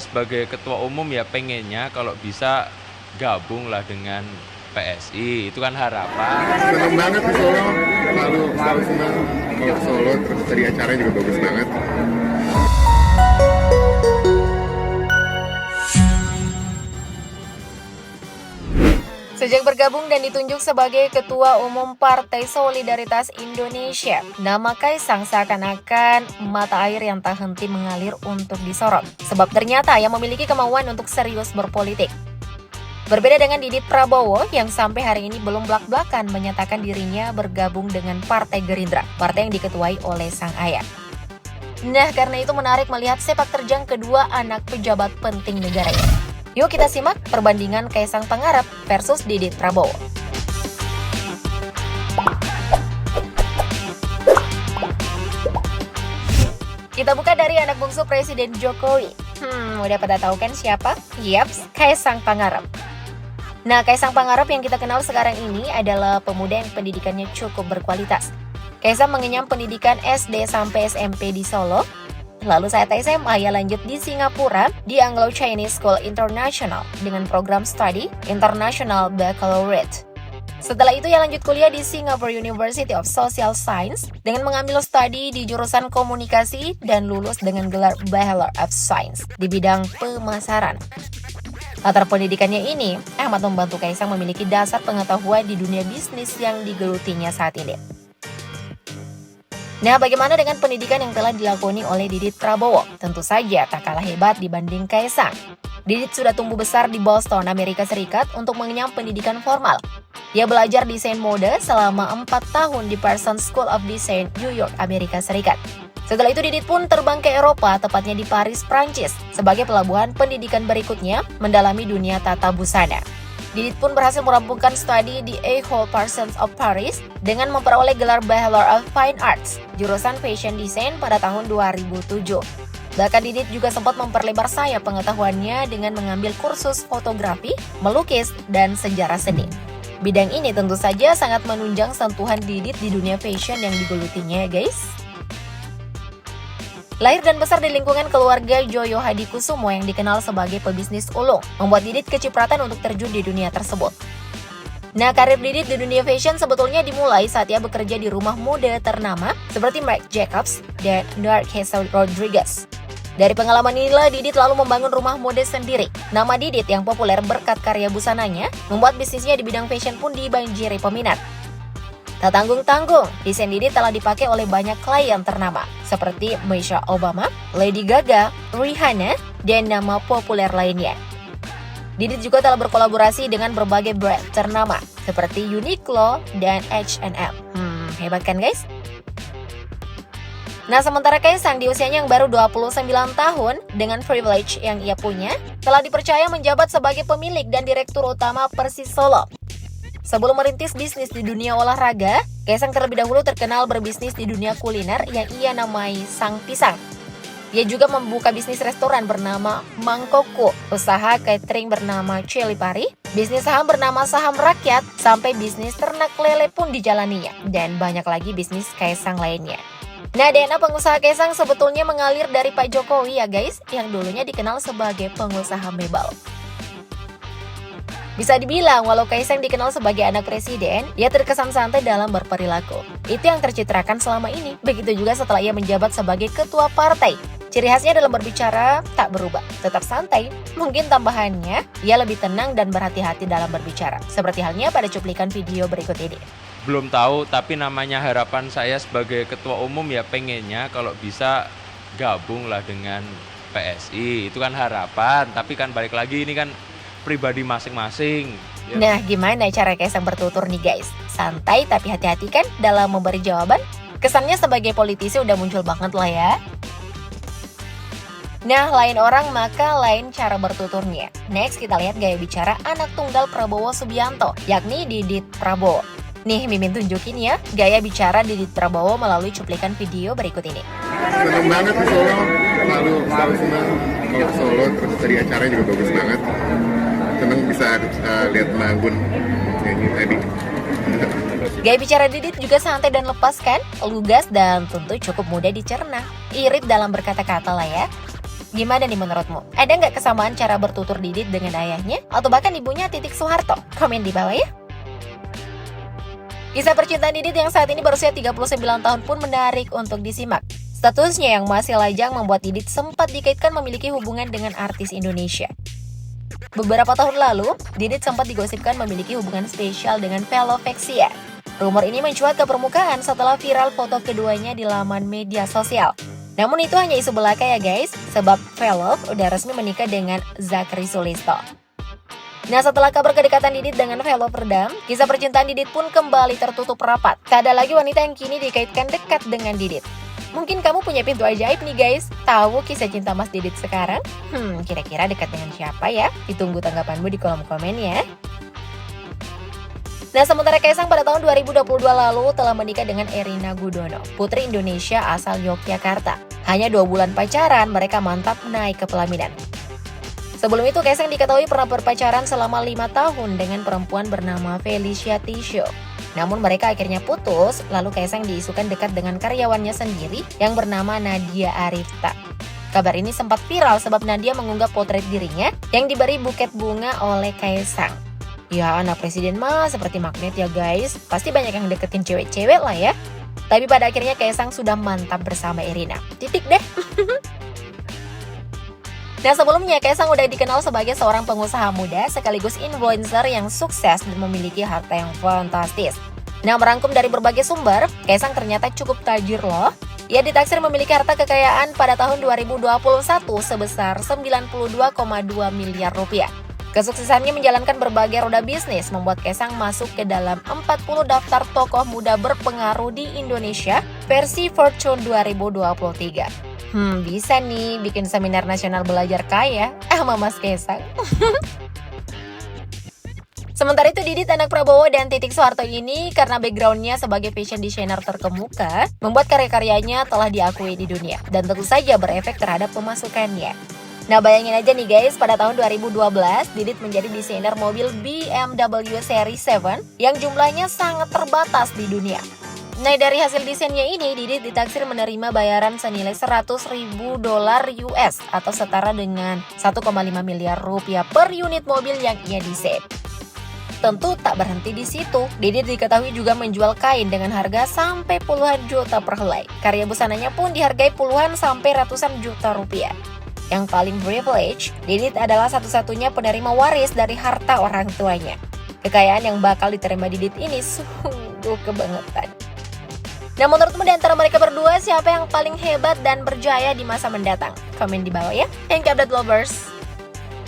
Sebagai ketua umum ya pengennya kalau bisa gabung lah dengan PSI, itu kan harapan. Senang banget di Solo, selalu senang kalau ke Solo, terus tadi acaranya juga bagus banget. Sejak bergabung dan ditunjuk sebagai Ketua Umum Partai Solidaritas Indonesia, nama Kaisang seakan-akan mata air yang tak henti mengalir untuk disorot. Sebab ternyata ia memiliki kemauan untuk serius berpolitik. Berbeda dengan Didit Prabowo yang sampai hari ini belum blak-blakan menyatakan dirinya bergabung dengan Partai Gerindra, partai yang diketuai oleh sang ayah. Nah, karena itu menarik melihat sepak terjang kedua anak pejabat penting negara ini. Yuk kita simak perbandingan Kaisang Pangarep versus Didit Prabowo. Kita buka dari anak bungsu Presiden Jokowi. Udah pada tahu kan siapa? Yaps, Kaisang Pangarep. Nah, Kaisang Pangarep yang kita kenal sekarang ini adalah pemuda yang pendidikannya cukup berkualitas. Kaisang mengenyam pendidikan SD sampai SMP di Solo. Lalu saat SMA, ia lanjut di Singapura di Anglo Chinese School International dengan program studi International Baccalaureate. Setelah itu, ia lanjut kuliah di Singapore University of Social Science dengan mengambil studi di jurusan komunikasi dan lulus dengan gelar Bachelor of Science di bidang pemasaran. Latar pendidikannya ini amat membantu Kaisang memiliki dasar pengetahuan di dunia bisnis yang digelutinya saat ini. Nah, bagaimana dengan pendidikan yang telah dilakoni oleh Didit Prabowo? Tentu saja tak kalah hebat dibanding Kaisang. Didit sudah tumbuh besar di Boston, Amerika Serikat untuk mengenyam pendidikan formal. Ia belajar desain mode selama 4 tahun di Parsons School of Design, New York, Amerika Serikat. Setelah itu Didit pun terbang ke Eropa, tepatnya di Paris, Prancis, sebagai pelabuhan pendidikan berikutnya mendalami dunia tata busana. Didit pun berhasil merampungkan studi di École Parsons of Paris dengan memperoleh gelar Bachelor of Fine Arts, jurusan Fashion Design pada tahun 2007. Bahkan Didit juga sempat memperlebar sayap pengetahuannya dengan mengambil kursus fotografi, melukis, dan sejarah seni. Bidang ini tentu saja sangat menunjang sentuhan Didit di dunia fashion yang digelutinya, guys. Lahir dan besar di lingkungan keluarga Joyo Hadikusumo yang dikenal sebagai pebisnis ulung, membuat Didit kecipratan untuk terjun di dunia tersebut. Nah, karir Didit di dunia fashion sebetulnya dimulai saat ia bekerja di rumah mode ternama seperti Marc Jacobs dan Narciso Rodriguez. Dari pengalaman inilah Didit lalu membangun rumah mode sendiri. Nama Didit yang populer berkat karya busananya, membuat bisnisnya di bidang fashion pun dibanjiri peminat. Tak tanggung-tanggung, desain Didit telah dipakai oleh banyak klien ternama, seperti Michelle Obama, Lady Gaga, Rihanna, dan nama populer lainnya. Didit juga telah berkolaborasi dengan berbagai brand ternama, seperti Uniqlo dan H&M. Hebat kan guys? Nah, sementara Kaisang di usianya yang baru 29 tahun, dengan privilege yang ia punya, telah dipercaya menjabat sebagai pemilik dan direktur utama Persis Solo. Sebelum merintis bisnis di dunia olahraga, Kaisang terlebih dahulu terkenal berbisnis di dunia kuliner yang ia namai Sang Pisang. Ia juga membuka bisnis restoran bernama Mangkoko, usaha catering bernama Chili Pari, bisnis saham bernama Saham Rakyat, sampai bisnis ternak lele pun dijalaninya, dan banyak lagi bisnis Kaisang lainnya. Nah, DNA pengusaha Kaisang sebetulnya mengalir dari Pak Jokowi ya guys, yang dulunya dikenal sebagai pengusaha mebel. Bisa dibilang, walau Kaisang dikenal sebagai anak presiden, ia terkesan santai dalam berperilaku. Itu yang tercitrakan selama ini. Begitu juga setelah ia menjabat sebagai ketua partai. Ciri khasnya dalam berbicara tak berubah, tetap santai. Mungkin tambahannya, ia lebih tenang dan berhati-hati dalam berbicara. Seperti halnya pada cuplikan video berikut ini. Belum tahu, tapi namanya harapan saya sebagai ketua umum ya pengennya kalau bisa gabung lah dengan PSI. Itu kan harapan, tapi kan balik lagi ini kan pribadi masing-masing. Ya. Nah, gimana cara Kaisang bertutur nih guys? Santai tapi hati-hati kan dalam memberi jawaban? Kesannya sebagai politisi udah muncul banget lah ya. Nah, lain orang maka lain cara bertuturnya. Next, kita lihat gaya bicara anak tunggal Prabowo Subianto, yakni Didit Prabowo. Nih, Mimin tunjukin ya gaya bicara Didit Prabowo melalui cuplikan video berikut ini. Senang banget di Solo, selalu senang kalau ke Solo, terus tadi acaranya juga bagus banget. Senang bisa lihat Magun nyanyi tadi. Gaya bicara Didit juga santai dan lepas kan? Lugas dan tentu cukup mudah dicerna. Irit dalam berkata-kata lah ya. Gimana nih menurutmu? Ada nggak kesamaan cara bertutur Didit dengan ayahnya? Atau bahkan ibunya Titik Soeharto? Komen di bawah ya. Kisah percintaan Didit yang saat ini berusia 39 tahun pun menarik untuk disimak. Statusnya yang masih lajang membuat Didit sempat dikaitkan memiliki hubungan dengan artis Indonesia. Beberapa tahun lalu, Didit sempat digosipkan memiliki hubungan spesial dengan Velovexia. Rumor ini mencuat ke permukaan setelah viral foto keduanya di laman media sosial. Namun itu hanya isu belaka ya guys, sebab Velov udah resmi menikah dengan Zachary Sulisto. Nah, setelah kabar kedekatan Didit dengan Velov redam, kisah percintaan Didit pun kembali tertutup rapat. Tak ada lagi wanita yang kini dikaitkan dekat dengan Didit. Mungkin kamu punya pintu ajaib nih guys. Tahu kisah cinta Mas Didit sekarang? Kira-kira dekat dengan siapa ya? Ditunggu tanggapanmu di kolom komen ya. Nah, sementara Kaisang pada tahun 2022 lalu telah menikah dengan Erina Gudono, putri Indonesia asal Yogyakarta. Hanya 2 bulan pacaran, mereka mantap naik ke pelaminan. Sebelum itu, Kaisang diketahui pernah berpacaran selama 5 tahun dengan perempuan bernama Felicia Tisho. Namun mereka akhirnya putus, lalu Kaisang diisukan dekat dengan karyawannya sendiri yang bernama Nadia Arifta. Kabar ini sempat viral sebab Nadia mengunggah potret dirinya yang diberi buket bunga oleh Kaisang. Ya, anak presiden mah seperti magnet ya guys, pasti banyak yang deketin cewek-cewek lah ya. Tapi pada akhirnya Kaisang sudah mantap bersama Erina. Titik deh. Nah, sebelumnya Kaisang udah dikenal sebagai seorang pengusaha muda sekaligus influencer yang sukses dan memiliki harta yang fantastis. Nah, merangkum dari berbagai sumber, Kaisang ternyata cukup tajir loh. Ia ditaksir memiliki harta kekayaan pada tahun 2021 sebesar 92,2 miliar rupiah. Kesuksesannya menjalankan berbagai roda bisnis membuat Kaisang masuk ke dalam 40 daftar tokoh muda berpengaruh di Indonesia versi Fortune 2023. Bisa nih bikin seminar nasional belajar kaya sama Mas Kaisang. Sementara itu Didit anak Prabowo dan Titik Soeharto ini karena backgroundnya sebagai fashion designer terkemuka, membuat karya-karyanya telah diakui di dunia dan tentu saja berefek terhadap pemasukannya. Nah, bayangin aja nih guys, pada tahun 2012 Didit menjadi desainer mobil BMW Series 7 yang jumlahnya sangat terbatas di dunia. Nah, dari hasil desainnya ini, Didit ditaksir menerima bayaran senilai $100.000 US atau setara dengan 1,5 miliar rupiah per unit mobil yang ia desain. Tentu tak berhenti di situ. Didit diketahui juga menjual kain dengan harga sampai puluhan juta per helai. Karya busananya pun dihargai puluhan sampai ratusan juta rupiah. Yang paling privilege, Didit adalah satu-satunya penerima waris dari harta orang tuanya. Kekayaan yang bakal diterima Didit ini sungguh kebangetan. Nah, menurutmu di antara mereka berdua siapa yang paling hebat dan berjaya di masa mendatang? Komen di bawah ya. Thank you update lovers.